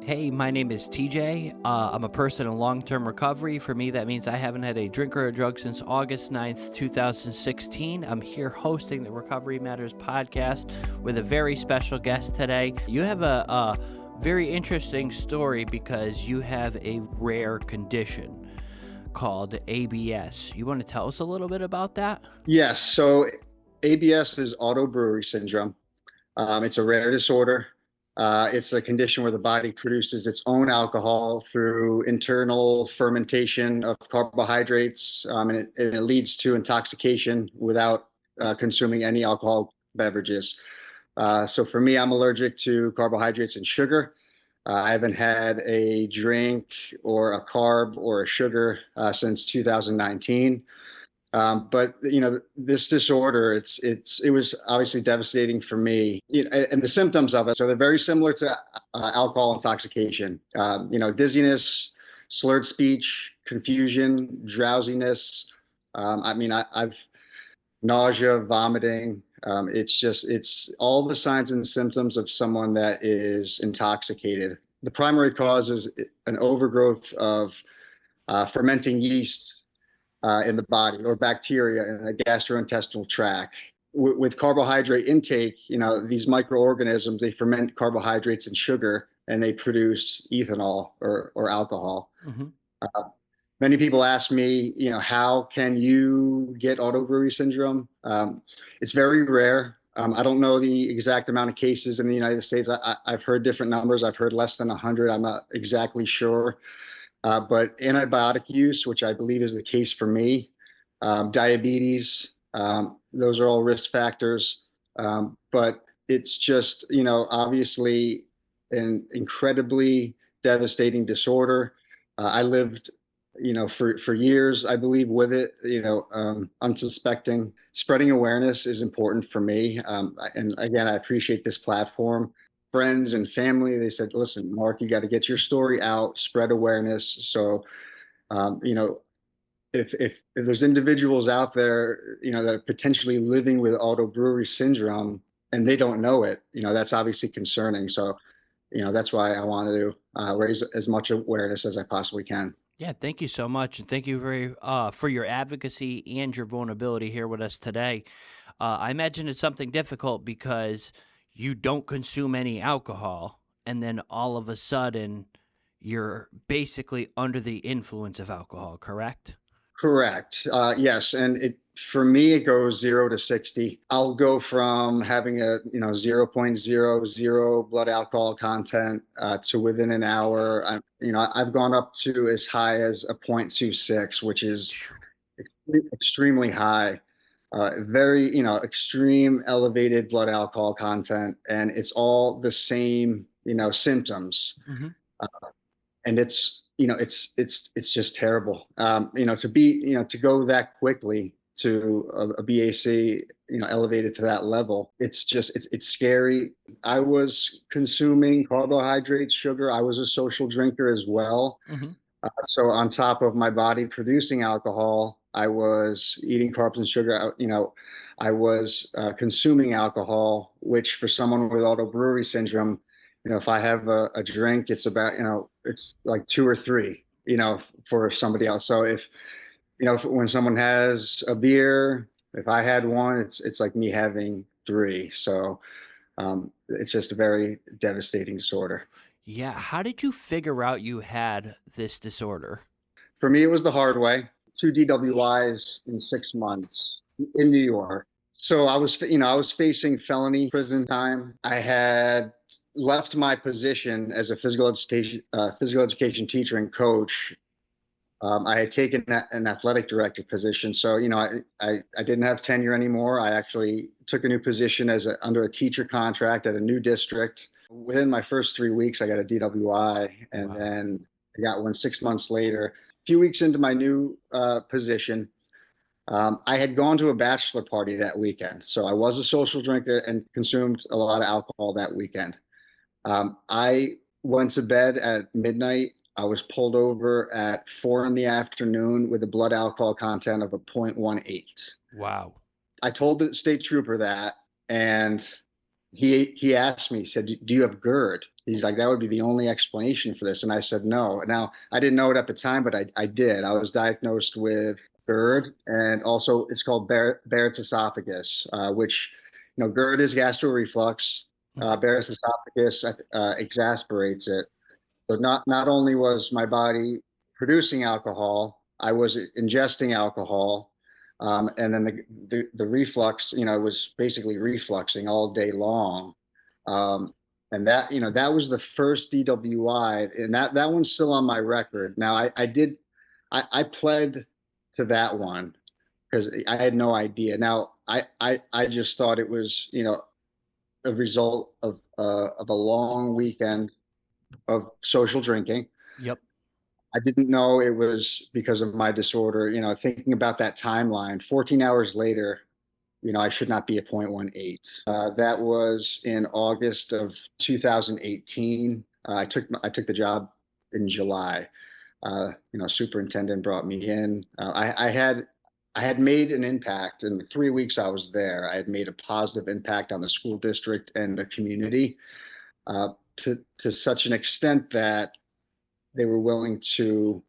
Hey, my name is TJ. I'm a person in long-term recovery. For me, that means I haven't had a drink or a drug since August 9th, 2016. I'm here hosting the Recovery Matters podcast with a very special guest today. You have a very interesting story because you have a rare condition called ABS. You want to tell us a little bit about that? Yes. So ABS is Auto-Brewery Syndrome. It's a rare disorder. It's a condition where the body produces its own alcohol through internal fermentation of carbohydrates, and it leads to intoxication without consuming any alcohol beverages. So for me, I'm allergic to carbohydrates and sugar. I haven't had a drink or a carb or a sugar since 2019. But this disorder, it was obviously devastating for me. And the symptoms of it, so they're very similar to alcohol intoxication. Dizziness, slurred speech, confusion, drowsiness. I've nausea, vomiting. It's all the signs and symptoms of someone that is intoxicated. The primary cause is an overgrowth of fermenting yeast in the body or bacteria in the gastrointestinal tract. With carbohydrate intake, these microorganisms, they ferment carbohydrates and sugar and they produce ethanol or alcohol. Mm-hmm. Uh, Many people ask me, how can you get auto-brewery syndrome? It's very rare. I don't know the exact amount of cases in the United States. I've heard different numbers. I've heard less than 100. I'm not exactly sure. But antibiotic use, which I believe is the case for me, diabetes, those are all risk factors. But it's just, obviously an incredibly devastating disorder. I lived, for years, I believe, with it, unsuspecting. Spreading awareness is important for me. And again, I appreciate this platform. Friends and family, they said, listen, Mark, you got to get your story out, spread awareness. So, um, you know, if there's individuals out there, that are potentially living with auto-brewery syndrome and they don't know it, that's obviously concerning. So, that's why I wanted to raise as much awareness as I possibly can. Yeah, thank you so much, and thank you for your advocacy and your vulnerability here with us today. I imagine it's something difficult because you don't consume any alcohol, and then all of a sudden you're basically under the influence of alcohol, correct? Correct. Yes, and for me it goes 0 to 60. I'll go from having a 0.00 blood alcohol content to within an hour. I've gone up to as high as a 0.26, which is extremely high. Very extreme elevated blood alcohol content, and it's all the same symptoms. Mm-hmm. And it's just terrible. To go that quickly to a BAC, elevated to that level, it's scary. I was consuming carbohydrates, sugar. I was a social drinker as well. Mm-hmm. So on top of my body producing alcohol, I was eating carbs and sugar. I was consuming alcohol, which for someone with auto brewery syndrome, if I have a drink, it's about, it's like two or three, for somebody else. So when someone has a beer, if I had one, it's like me having three. So it's just a very devastating disorder. Yeah, how did you figure out you had this disorder? For me, it was the hard way. Two DWIs in 6 months in New York. So I was facing felony prison time. I had left my position as a physical education teacher and coach. I had taken an athletic director position. So, I didn't have tenure anymore. I actually took a new position under a teacher contract at a new district. Within my first 3 weeks, I got a DWI, and Wow. then I got one 6 months later. A few weeks into my new position, I had gone to a bachelor party that weekend. So I was a social drinker and consumed a lot of alcohol that weekend. I went to bed at midnight. I was pulled over at 4 in the afternoon with a blood alcohol content of a 0.18. Wow. I told the state trooper that, and he asked me, he said, "Do you have GERD?" He's like, "That would be the only explanation for this." And I said, "No." Now, I didn't know it at the time, but I did. I was diagnosed with GERD, and also it's called Barrett's esophagus, which, GERD is gastro reflux. Barrett's esophagus exasperates it. So not only was my body producing alcohol, I was ingesting alcohol, and then the reflux, was basically refluxing all day long. Um, and that was the first DWI, and that one's still on my record. Now I pled to that one because I had no idea. Now I just thought it was, a result of a long weekend of social drinking. Yep. I didn't know it was because of my disorder. Thinking about that timeline, 14 hours later, I should not be at 0.18. That was in August of 2018. I took the job in July. Superintendent brought me in. I had made an impact in the 3 weeks I was there. I had made a positive impact on the school district and the community, to such an extent that they were willing to,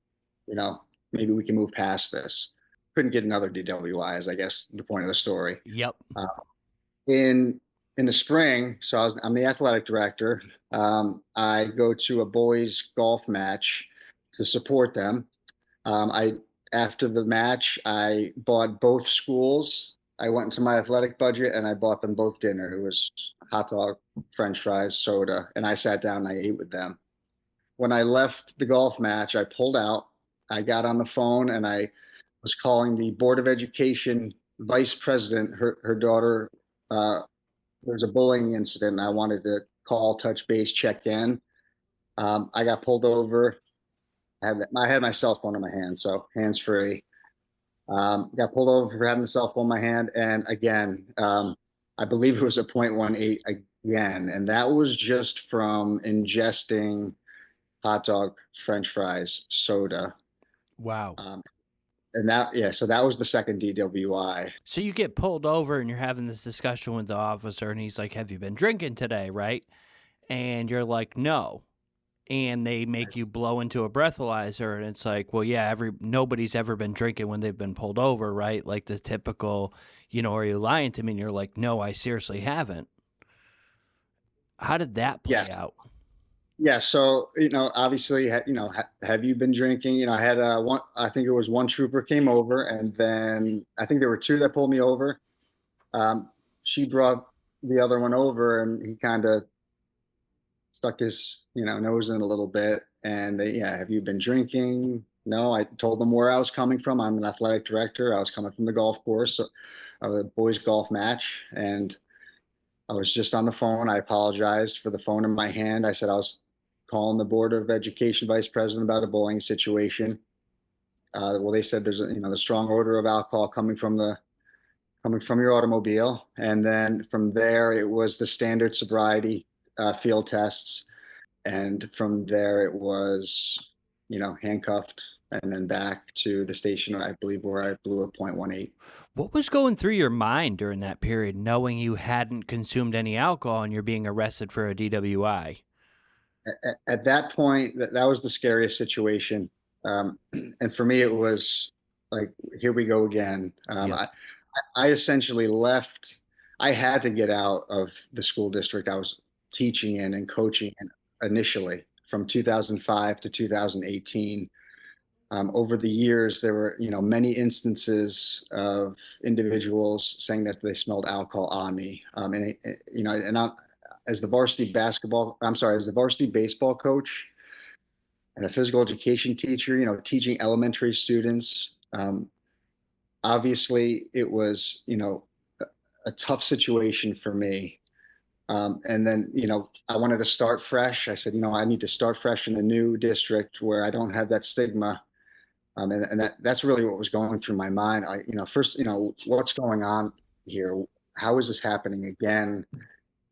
maybe we can move past this. Couldn't get another DWI, is I guess the point of the story. Yep. Uh, in the spring, so I'm the athletic director. I go to a boys golf match to support them. I After the match, I bought both schools. I went into my athletic budget and I bought them both dinner. It was hot dog, French fries, soda, and I sat down and I ate with them. When I left the golf match, I pulled out. I got on the phone and I was calling the Board of Education vice president. Her daughter, there was a bullying incident, and I wanted to call, touch base, check in. I got pulled over. I had my cell phone in my hand, so hands free. Got pulled over for having the cell phone in my hand, and again, I believe it was a 0.18 again, and that was just from ingesting hot dog, French fries, soda. Wow. And yeah, so that was the second DWI. So you get pulled over and you're having this discussion with the officer, and he's like, "Have you been drinking today?" Right? And you're like, "No." And they make you blow into a breathalyzer, and it's like, well, yeah, nobody's ever been drinking when they've been pulled over, right? Like the typical, are you lying to me? And you're like, "No, I seriously haven't." How did that Yeah, play out? yeah. So, obviously, have you been drinking? I had one. I think it was one trooper came over, and then I think there were two that pulled me over. She brought the other one over, and he kind of stuck his, nose in a little bit. And yeah, have you been drinking? No, I told them where I was coming from. I'm an athletic director. I was coming from the golf course, so, a boys golf match, and I was just on the phone. I apologized for the phone in my hand. I said I was calling the Board of Education vice president about a bullying situation. Well, they said there's the strong odor of alcohol coming from your automobile, and then from there it was the standard sobriety field tests, and from there it was handcuffed and then back to the station, I believe, where I blew a 0.18. What was going through your mind during that period, knowing you hadn't consumed any alcohol and you're being arrested for a DWI? At that point, that was the scariest situation. And for me, it was like, here we go again. Yep. I essentially left. I had to get out of the school district I was teaching in and coaching in initially from 2005 to 2018. Over the years, there were, many instances of individuals saying that they smelled alcohol on me. As the as the varsity baseball coach and a physical education teacher, teaching elementary students. Obviously, it was, a tough situation for me. And then, I wanted to start fresh. I said, I need to start fresh in a new district where I don't have that stigma. And that's really what was going through my mind. First, what's going on here? How is this happening again?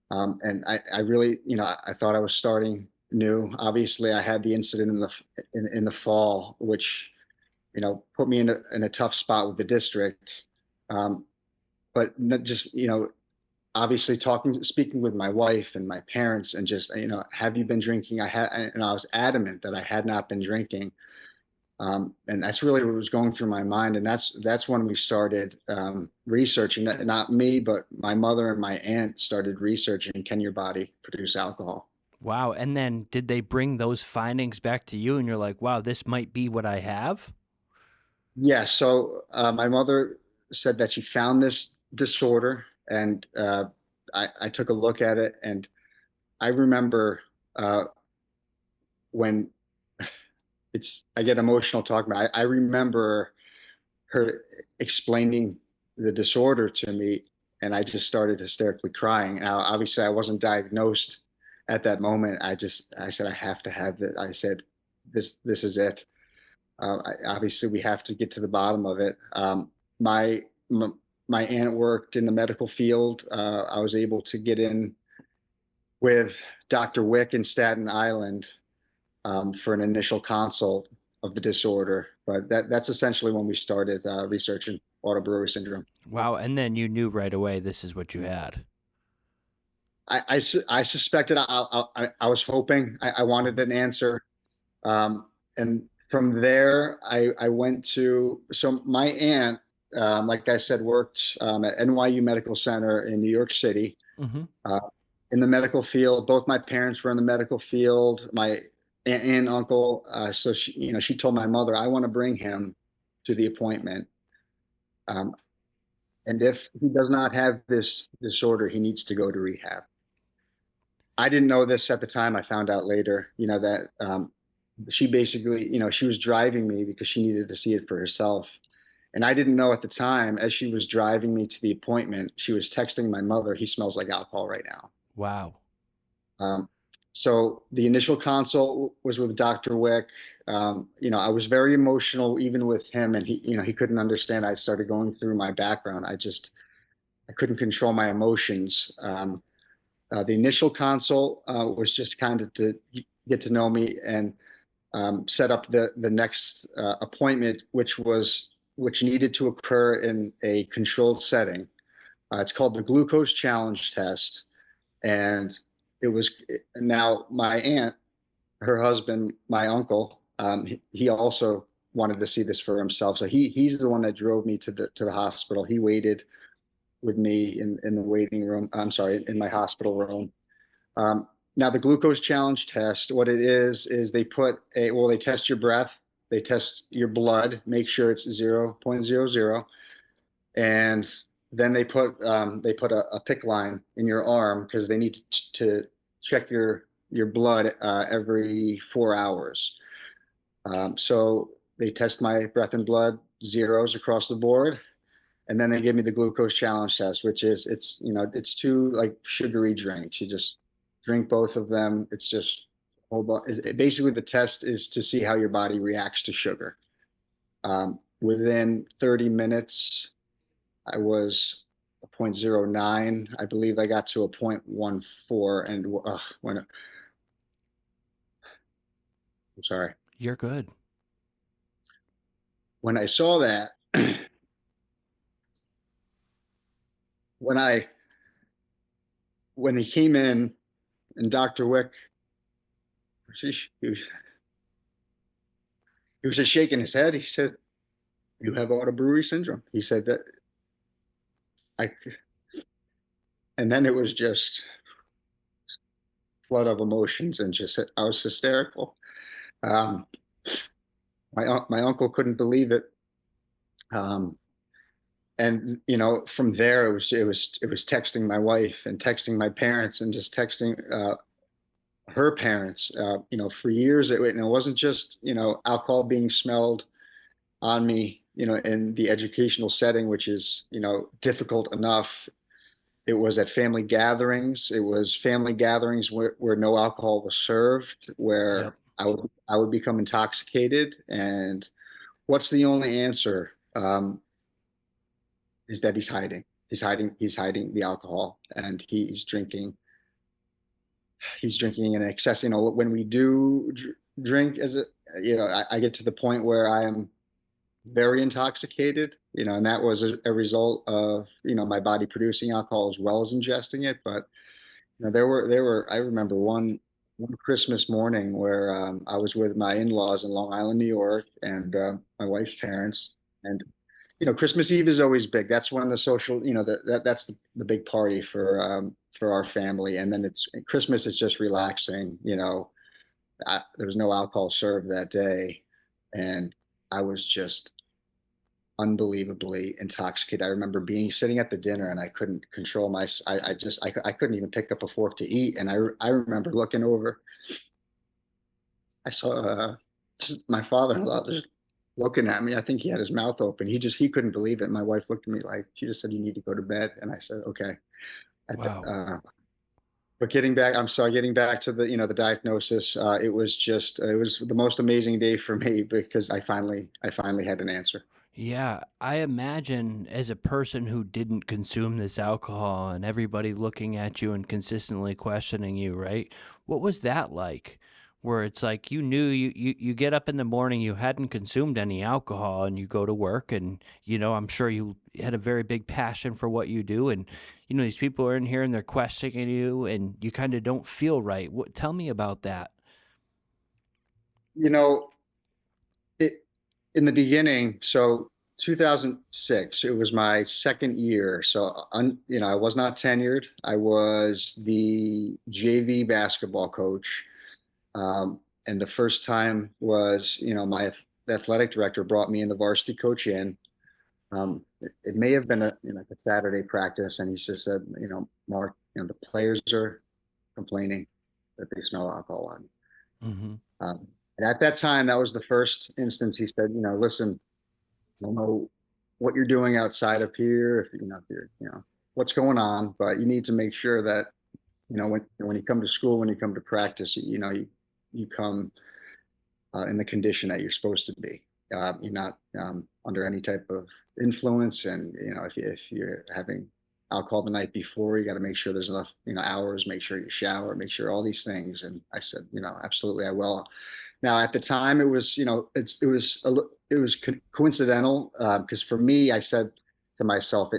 And I really, I thought I was starting new. Obviously, I had the incident in the fall, which, put me in a tough spot with the district. But not just, obviously speaking with my wife and my parents, and just, have you been drinking? And I was adamant that I had not been drinking. And that's really what was going through my mind. And that's when we started researching. Not me, but my mother and my aunt started researching, can your body produce alcohol? Wow. And then did they bring those findings back to you and you're like, wow, this might be what I have? Yes. So my mother said that she found this disorder, and I took a look at it, and I remember uh, when I get emotional talking about it. I remember her explaining the disorder to me, and I just started hysterically crying. Now, obviously, I wasn't diagnosed at that moment. I said, I have to have it. I said, this is it. Obviously, we have to get to the bottom of it. My my aunt worked in the medical field. I was able to get in with Dr. Wick in Staten Island for an initial consult of the disorder. But that's essentially when we started researching auto-brewery syndrome. Wow. And then you knew right away this is what you had. I suspected. I was hoping. I wanted Mhm. an answer. And from there, I went to, so my aunt, like I said, worked at NYU Medical Center in New York City Mhm. uh, in the medical field. Both my parents were in the medical field. My aunt and uncle. So she told my mother, I want to bring him to the appointment. Um, and if he does not have this disorder, he needs to go to rehab. I didn't know this at the time. I found out later, that she basically, she was driving me because she needed to see it for herself. And I didn't know at the time, as she was driving me to the appointment, she was texting my mother, he smells like alcohol right now. Wow. Um, so the initial consult was with Dr. Wick. I was very emotional even with him, and he couldn't understand. I started going through my background. I couldn't control my emotions. The initial consult was just kind of to get to know me and set up the next appointment, which needed to occur in a controlled setting. It's called the glucose challenge test, and it was now my aunt, her husband, my uncle. He also wanted to see this for himself, so he's the one that drove me to the hospital. He waited with me in the waiting room. I'm sorry, in my hospital room. Now, the glucose challenge test, what it is they test your breath, they test your blood, make sure it's 0.00, and then they put a PICC line in your arm because they need to check your blood every 4 hours. So they test my breath and blood, zeros across the board, and then they give me the glucose challenge test, which is it's two like sugary drinks. You just drink both of them. It's just basically the test is to see how your body reacts to sugar. Within 30 minutes, I was a 0.09. I believe I got to a 0.14, and I'm sorry, You're good. when I saw that, when I when he came in and Dr. Wick, he was, he was just shaking his head. He said, "You have auto-brewery syndrome." He said that I, and then it was just flood of emotions, and just I was hysterical. Um, my uncle couldn't believe it, um, and from there it was texting my wife and texting my parents and just texting her parents. For years it wasn't just alcohol being smelled on me, in the educational setting, which is difficult enough. It was at family gatherings. It was family gatherings where no alcohol was served, Yep. where I would become intoxicated. And what's the only answer? Is that he's hiding. He's hiding the alcohol, and he's drinking in excess. When we do drink, I get to the point where I am very intoxicated, and that was a result of, my body producing alcohol as well as ingesting it. But, I remember one Christmas morning where I was with my in-laws in Long Island, New York, and my wife's parents. And, Christmas Eve is always big. That's when the social, that's the big party for our family. And then it's Christmas is just relaxing, there was no alcohol served that day. And I was just unbelievably intoxicated. I remember being sitting at the dinner and I couldn't control I couldn't even pick up a fork to eat. And I remember looking over, I saw just my father-in-law just looking at me. I think he had his mouth open. He couldn't believe it. My wife looked at me like, she just said, "You need to go to bed." And I said, "Okay." Wow. But getting back to the diagnosis, it was the most amazing day for me because I finally had an answer. Yeah, I imagine as a person who didn't consume this alcohol and everybody looking at you and consistently questioning you, right? What was that like? Where it's like you knew you get up in the morning, you hadn't consumed any alcohol, and you go to work, and I'm sure you had a very big passion for what you do, and these people are in here and they're questioning you, and you kind of don't feel right. Tell me about that. You know, it in the beginning, so 2006, it was my second year. So, I was not tenured. I was the JV basketball coach. And the first time was, my athletic director brought me and the varsity coach in. It may have been like a Saturday practice, and he just said, "Mark, the players are complaining that they smell alcohol on you." Mm-hmm. And at that time, that was the first instance. He said, "Listen, I don't know what you're doing outside of here, if you're, what's going on, but you need to make sure that, when you come to school, when you come to practice, you come in the condition that you're supposed to be. You're not under any type of influence, and if you're having alcohol the night before, you got to make sure there's enough hours. Make sure you shower. Make sure all these things." And I said, absolutely, I will. Now at the time, it was it was coincidental because for me, I said to myself,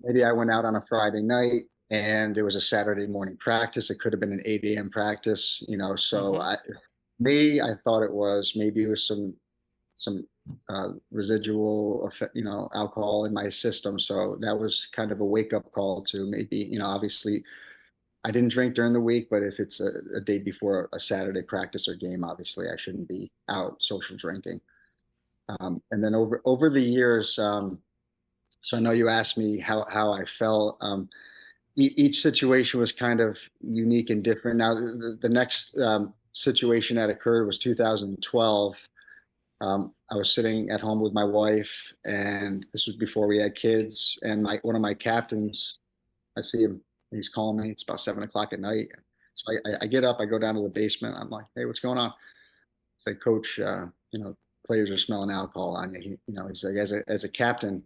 maybe I went out on a Friday night and it was a Saturday morning practice. It could have been an 8 a.m. practice, so Mm-hmm. I thought maybe it was some residual effect, alcohol in my system. So that was kind of a wake up call to maybe, obviously I didn't drink during the week, but if it's a day before a Saturday practice or game, obviously I shouldn't be out social drinking. And then over the years, so I know you asked me how I felt. Each situation was kind of unique and different. Now, the next situation that occurred was 2012. I was sitting at home with my wife, and this was before we had kids. And one of my captains, I see him, he's calling me. It's about 7 o'clock at night. So I get up, I go down to the basement. I'm like, "Hey, what's going on?" Say, "Coach, players are smelling alcohol on you." He's like, as a captain,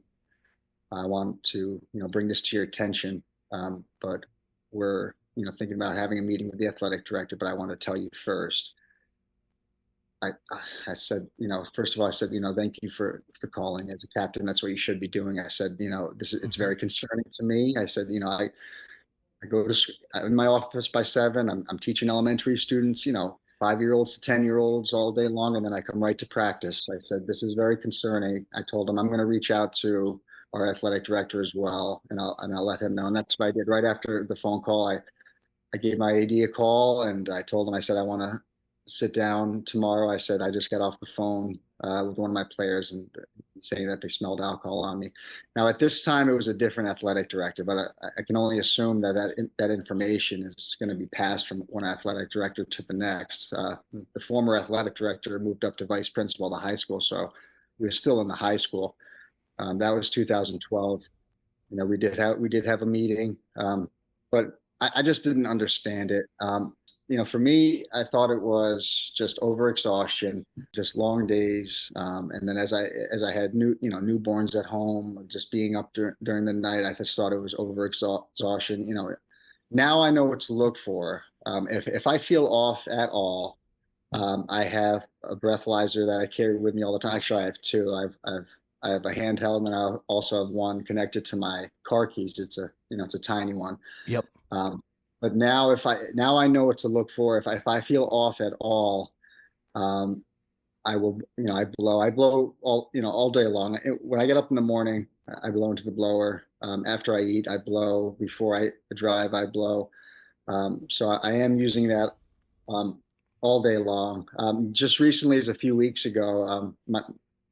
I want to, bring this to your attention. But we're, thinking about having a meeting with the athletic director, but I want to tell you first. I, I said, first of all, I said, thank you for calling as a captain. That's what you should be doing. I said, it's Mm-hmm. very concerning to me. I said, I go to I'm in my office by 7. I'm teaching elementary students, 5-year-olds to 10-year-olds all day long, and then I come right to practice. I said, "This is very concerning." I told him I'm going to reach out to our athletic director as well, and I'll let him know. And that's what I did right after the phone call. I gave my AD a call and I told him, I said, "I want to sit down tomorrow." I said, "I just got off the phone with one of my players and saying that they smelled alcohol on me." Now, at this time, it was a different athletic director, but I can only assume that information is going to be passed from one athletic director to the next. The former athletic director moved up to vice principal of the high school, so we were still in the high school. That was 2012. We did have a meeting, but I just didn't understand it. For me, I thought it was just overexhaustion, just long days, and then as I had newborns at home, just being up during the night, I just thought it was overexhaustion. Now I know what to look for. If I feel off at all, I have a breathalyzer that I carry with me all the time. Actually, I have two. I've I have a handheld, and I also have one connected to my car keys. It's a tiny one. Yep. But now I know what to look for. If I feel off at all, um, I will, I blow all day long. When I get up in the morning, I blow into the blower. After I eat, I blow. Before I drive, I blow. So I am using that um, all day long. Just recently, as a few weeks ago,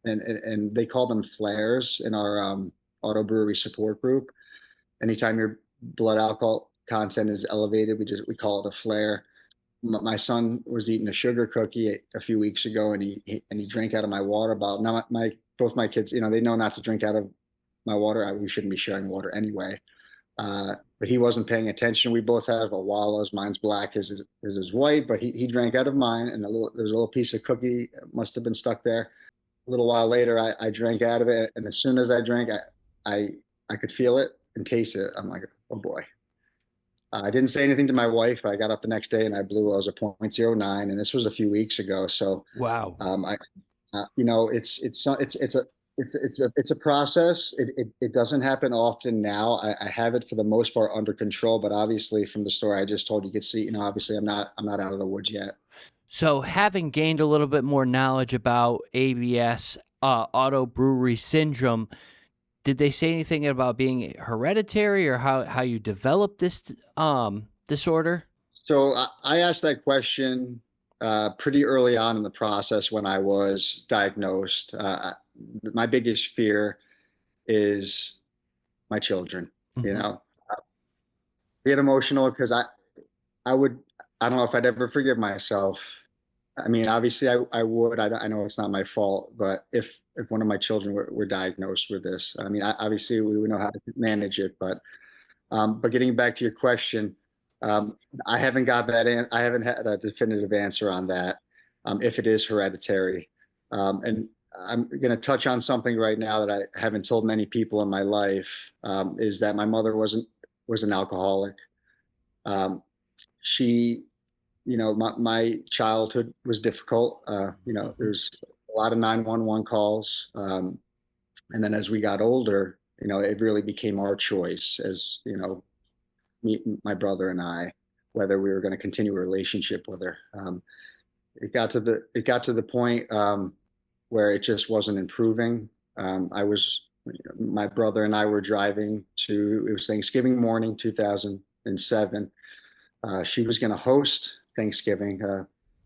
and they call them flares in our auto brewery support group. Anytime your blood alcohol content is elevated, we call it a flare. My son was eating a sugar cookie a few weeks ago, and he drank out of my water bottle. Now my both my kids, they know not to drink out of my water. We shouldn't be sharing water anyway. But he wasn't paying attention. We both have Awalas. Mine's black, his is white, but he drank out of mine, and there's a little piece of cookie must have been stuck there. A little while later, I drank out of it, and as soon as I drank, I I could feel it and taste it. I'm like, oh boy. I didn't say anything to my wife, but I got up the next day and I blew. I was a .09, and this was a few weeks ago. So, Wow. I, it's a process. It doesn't happen often now. I have it for the most part under control, but obviously from the story I just told, you could see, obviously I'm not out of the woods yet. So, having gained a little bit more knowledge about ABS, auto brewery syndrome, did they say anything about being hereditary or how you develop this disorder? So I asked that question pretty early on in the process when I was diagnosed. My biggest fear is my children. You Hmm. know, get emotional because I would, I don't know if I'd ever forgive myself. I mean, obviously I would. I know it's not my fault, but if one of my children were diagnosed with this, I mean, obviously we would know how to manage it, but getting back to your question, um, I haven't got that in. I haven't had a definitive answer on that, if it is hereditary. And I'm going to touch on something right now that I haven't told many people in my life, is that my mother was an alcoholic. Um, she, my childhood was difficult. Hmm. There's a lot of 911 calls. And then as we got older, it really became our choice as, me, my brother and I, whether we were going to continue a relationship with her. It got to the point where it just wasn't improving. My brother and I were driving to, it was Thanksgiving morning, 2007. She was going to host Thanksgiving.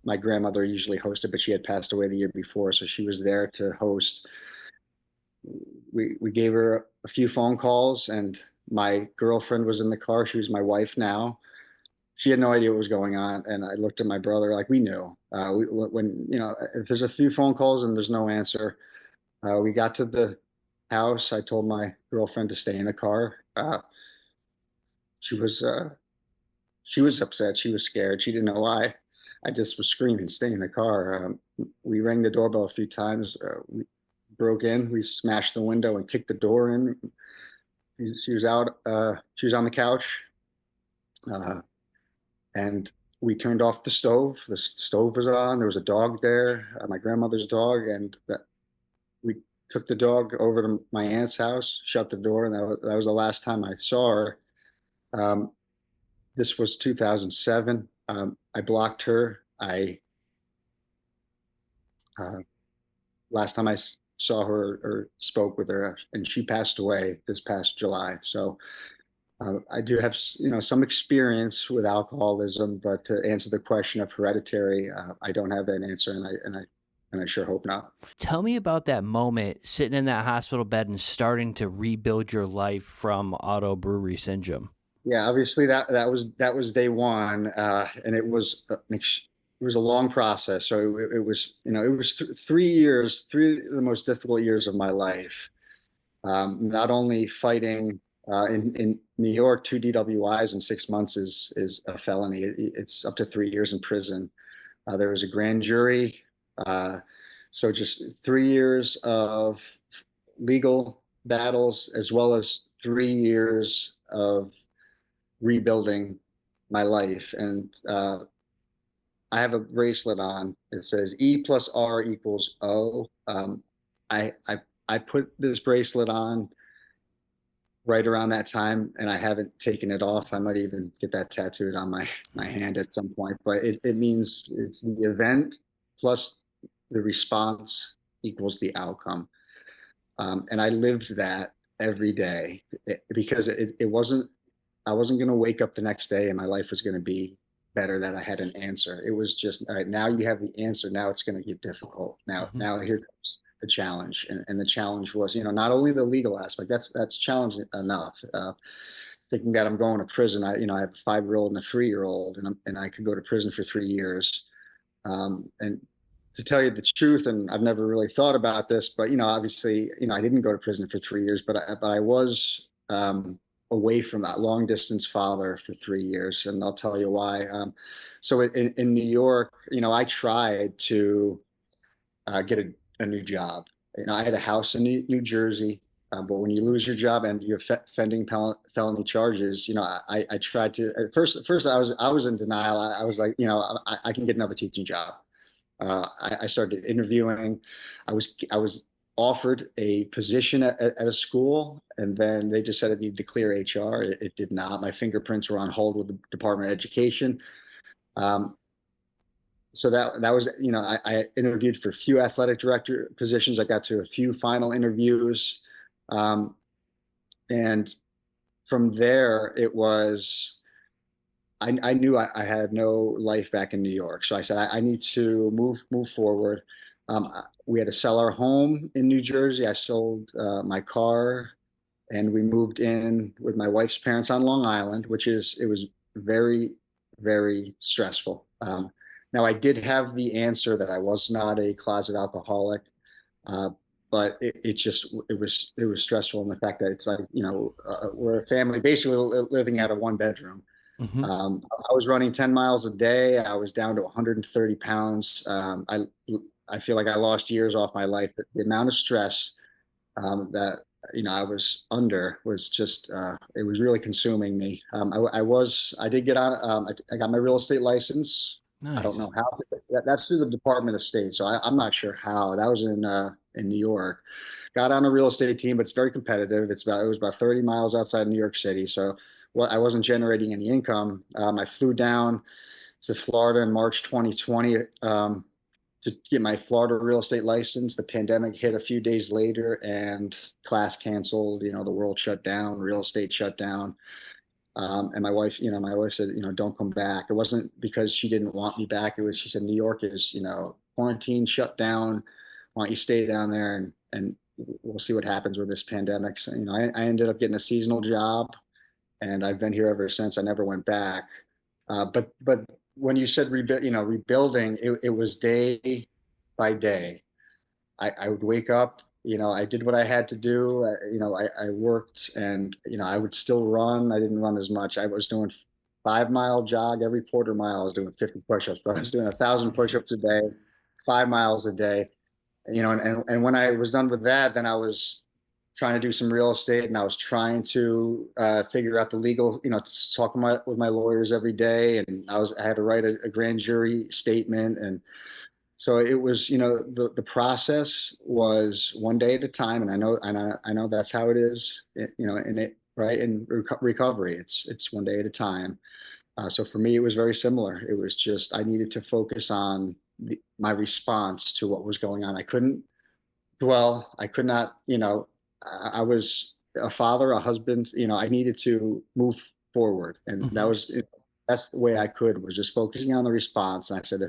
My grandmother usually hosted, but she had passed away the year before, so she was there to host. We gave her a few phone calls, and my girlfriend was in the car. She was my wife now. She had no idea what was going on, and I looked at my brother like we knew. When if there's a few phone calls and there's no answer, we got to the house. I told my girlfriend to stay in the car. She was she was upset. She was scared. She didn't know why. I just was screaming, "Stay in the car." We rang the doorbell a few times. We broke in. We smashed the window and kicked the door in. She was out. She was on the couch. Uh, and we turned off the stove. The stove was on. There was a dog there, my grandmother's dog, and we took the dog over to my aunt's house, shut the door, and that was the last time I saw her. Um, this was 2007. I blocked her. I Last time I saw her or spoke with her, and she passed away this past July. So I do have, some experience with alcoholism, but to answer the question of hereditary, I don't have that answer, and I sure hope not. Tell me about that moment sitting in that hospital bed and starting to rebuild your life from auto brewery syndrome. Yeah, obviously that was day one, and it was a long process. So it was, it was 3 years, three of the most difficult years of my life. Not only fighting in New York, 2 DWIs in 6 months is a felony. It's up to 3 years in prison. There was a grand jury. Uh, so just 3 years of legal battles, as well as 3 years of rebuilding my life. And I have a bracelet on. It says E plus R equals O. I I put this bracelet on right around that time, and I haven't taken it off. I might even get that tattooed on my hand at some point. But it means it's the event plus the response equals the outcome. And I lived that every day because it wasn't, I wasn't going to wake up the next day and my life was going to be better that I had an answer. It was just, all right, now you have the answer. Now it's going to get difficult. Hmm. Now here comes the challenge. And the challenge was, not only the legal aspect, that's challenging enough. Thinking that I'm going to prison. I have a 5-year-old and a 3-year-old, and I could go to prison for 3 years. And to tell you the truth, and I've never really thought about this, but obviously, I didn't go to prison for 3 years, but I was away from that long distance father for 3 years, and I'll tell you why. So in New York, I tried to get a new job. I had a house in New Jersey, but when you lose your job and you're offending felony charges, I tried to at first I was in denial. I was like, I can get another teaching job. I started interviewing. I was offered a position at a school, and then they just said it needed to clear HR. It did not. My fingerprints were on hold with the Department of Education. Um, so that was, I interviewed for a few athletic director positions. I got to a few final interviews, um, and from there it was. I knew I had no life back in New York, so I said I need to move forward. We had to sell our home in New Jersey. I sold my car, and we moved in with my wife's parents on Long Island, it was very, very stressful. Now I did have the answer that I was not a closet alcoholic, uh, but it was stressful in the fact that it's like we're a family basically living out of one bedroom. Hmm. I was running 10 miles a day. I was down to 130 pounds. I feel like I lost years off my life. The amount of stress that I was under was just it was really consuming me. I did get on. I got my real estate license. I don't Nice. know how. That's through the Department of State, so I'm not sure how. That was in New York. Got on a real estate team, but it's very competitive. It was about 30 miles outside New York City, so well, I wasn't generating any income. I flew down to Florida in March 2020 to get my Florida real estate license. The pandemic hit a few days later, and class canceled. The world shut down, real estate shut down. And my wife said, don't come back. It wasn't because she didn't want me back. It was she said New York is, quarantine, shut down. Why don't you stay down there and we'll see what happens with this pandemic. So, I ended up getting a seasonal job, and I've been here ever since. I never went back. But when you said rebuilding, it was day by day. I would wake up, I did what I had to do. I worked, and I would still run. I didn't run as much. I was doing 5 mile jog every quarter mile. I was doing 50 push-ups, but I was doing 1,000 push-ups a day, 5 miles a day. And when I was done with that, then I was trying to do some real estate, and I was trying to figure out the legal, talk with my lawyers every day, and I had to write a grand jury statement, and so it was, the process was one day at a time, and I know that's how it is, in it right in recovery, it's one day at a time. So for me, it was very similar. It was just I needed to focus on my response to what was going on. I couldn't dwell. I could not, I was a father, a husband, I needed to move forward. And Hmm. that's the way I could, was just focusing on the response. And I said,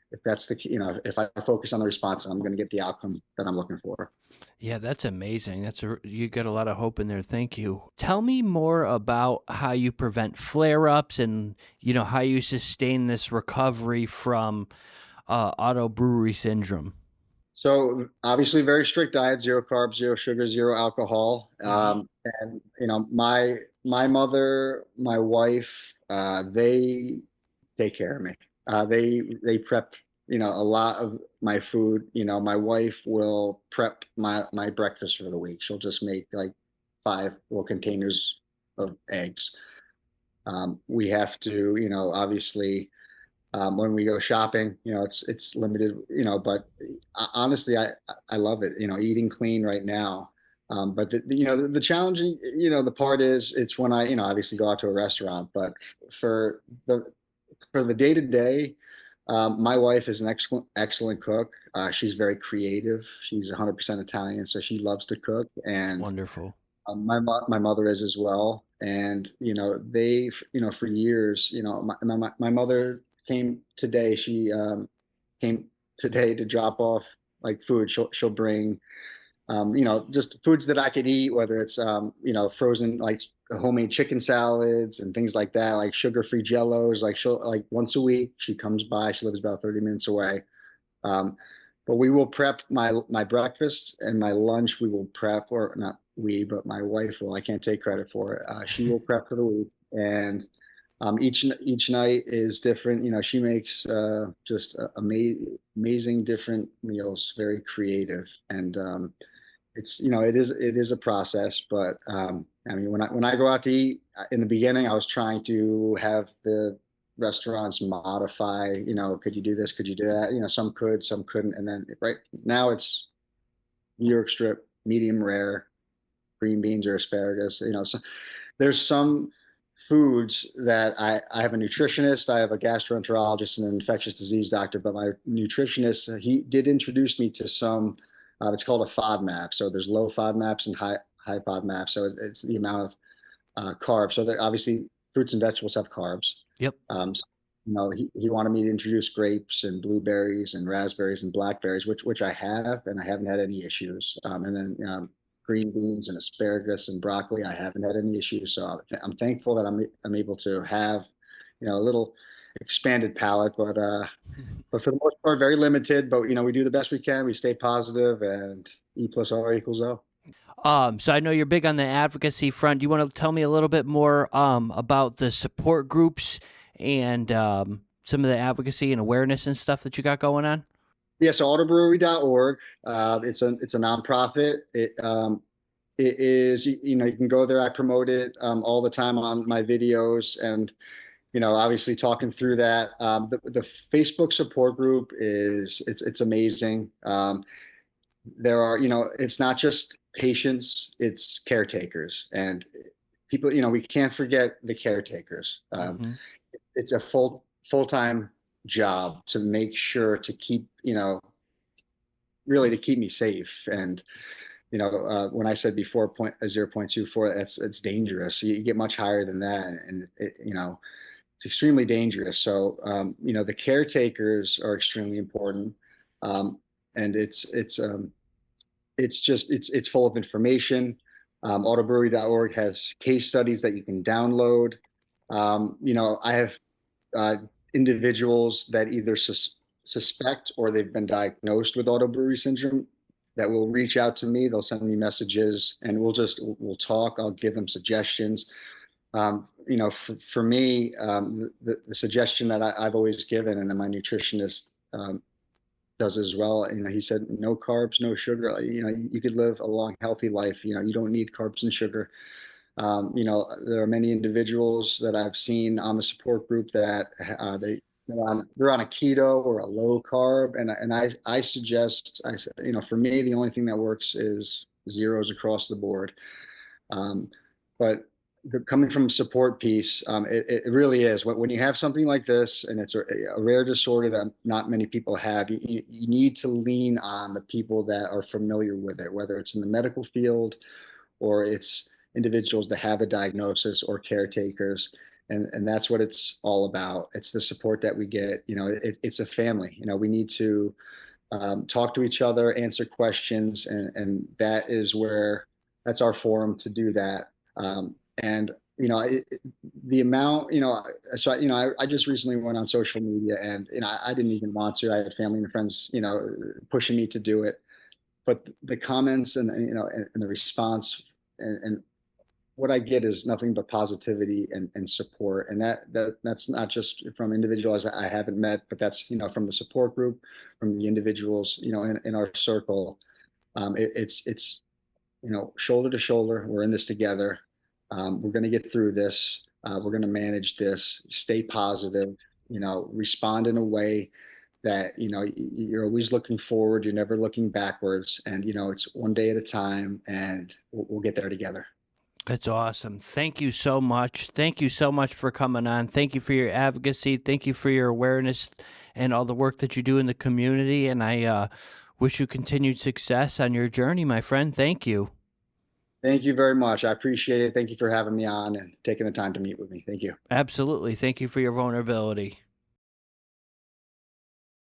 if that's if I focus on the response, I'm going to get the outcome that I'm looking for. Yeah, that's amazing. You got a lot of hope in there. Thank you. Tell me more about how you prevent flare-ups and how you sustain this recovery from auto-brewery syndrome. So obviously very strict diet, zero carbs, zero sugar, zero alcohol. Hmm. And my mother, my wife, they take care of me. They prep, a lot of my food. My wife will prep my breakfast for the week. She'll just make like 5 little containers of eggs. We have to, obviously, When we go shopping, it's limited, but honestly, I love it, eating clean right now. But the challenging, the part is it's when I, obviously go out to a restaurant, but for the for the day to day, my wife is an excellent cook. She's very creative. She's 100% Italian, so she loves to cook, and Wonderful. my mother is as well. And for years, my mother came today. She came today to drop off like food. She'll bring just foods that I could eat, whether it's frozen like homemade chicken salads and things like that, like sugar-free jellos. Like she'll like once a week she comes by. She lives about 30 minutes away. Um, but we will prep my breakfast and my lunch. We will prep, or not we, but my wife will. I can't take credit for it. She will prep for the week, and each night is different. She makes just amazing different meals, very creative, and it's it is a process. But I mean, when I go out to eat, in the beginning I was trying to have the restaurants modify, could you do this, could you do that, some could, some couldn't, and then right now it's New York strip, medium rare, green beans or asparagus. So there's some foods that I have a nutritionist, I have a gastroenterologist, and an infectious disease doctor, but my nutritionist, he did introduce me to some, it's called a FODMAP. So there's low FODMAPs and high FODMAPs. So it's the amount of carbs. So obviously fruits and vegetables have carbs. Yep. So, he wanted me to introduce grapes and blueberries and raspberries and blackberries, which I have, and I haven't had any issues. And then green beans and asparagus and broccoli, I haven't had any issues. So I'm thankful that I'm able to have, a little expanded palate, but for the most part, very limited. But we do the best we can. We stay positive, and E plus R equals O. So I know you're big on the advocacy front. Do you want to tell me a little bit more about the support groups and some of the advocacy and awareness and stuff that you got going on? Yeah, so autobrewery.org. It's a nonprofit. It is, you can go there. I promote it all the time on my videos, and obviously talking through that. The Facebook support group it's amazing. There are, it's not just patients, it's caretakers, and people, we can't forget the caretakers. Mm-hmm. It's a full-time job to make sure to keep, really to keep me safe. And when I said before 0.24, it's dangerous. You get much higher than that, and it's extremely dangerous. So the caretakers are extremely important, and it's full of information. Autobrewery.org has case studies that you can download. I have uh, individuals that either suspect or they've been diagnosed with Auto-Brewery Syndrome that will reach out to me. They'll send me messages, and we'll talk. I'll give them suggestions. For me, the suggestion that I've always given, and then my nutritionist does as well. He said, no carbs, no sugar. You could live a long, healthy life. You don't need carbs and sugar. There are many individuals that I've seen on the support group that they're on a keto or a low carb, and I suggest, I said, for me, the only thing that works is zeros across the board. But coming from a support piece, it really is. When you have something like this, and it's a rare disorder that not many people have, you need to lean on the people that are familiar with it, whether it's in the medical field or it's individuals that have a diagnosis or caretakers. And that's what it's all about. It's the support that we get. It's a family. We need to talk to each other, answer questions, and that's our forum to do that. And the amount, so I just recently went on social media, and I didn't even want to. I had family and friends, pushing me to do it, but the comments and the response and what I get is nothing but positivity and support. And that's not just from individuals I haven't met, but that's, from the support group, from the individuals, in our circle. It's shoulder to shoulder. We're in this together. We're going to get through this. We're going to manage this, stay positive. respond in a way that, you're always looking forward, you're never looking backwards, and, it's one day at a time, and we'll get there together. That's awesome. Thank you so much. Thank you so much for coming on. Thank you for your advocacy. Thank you for your awareness and all the work that you do in the community. And I wish you continued success on your journey, my friend. Thank you. Thank you very much. I appreciate it. Thank you for having me on and taking the time to meet with me. Thank you. Absolutely. Thank you for your vulnerability.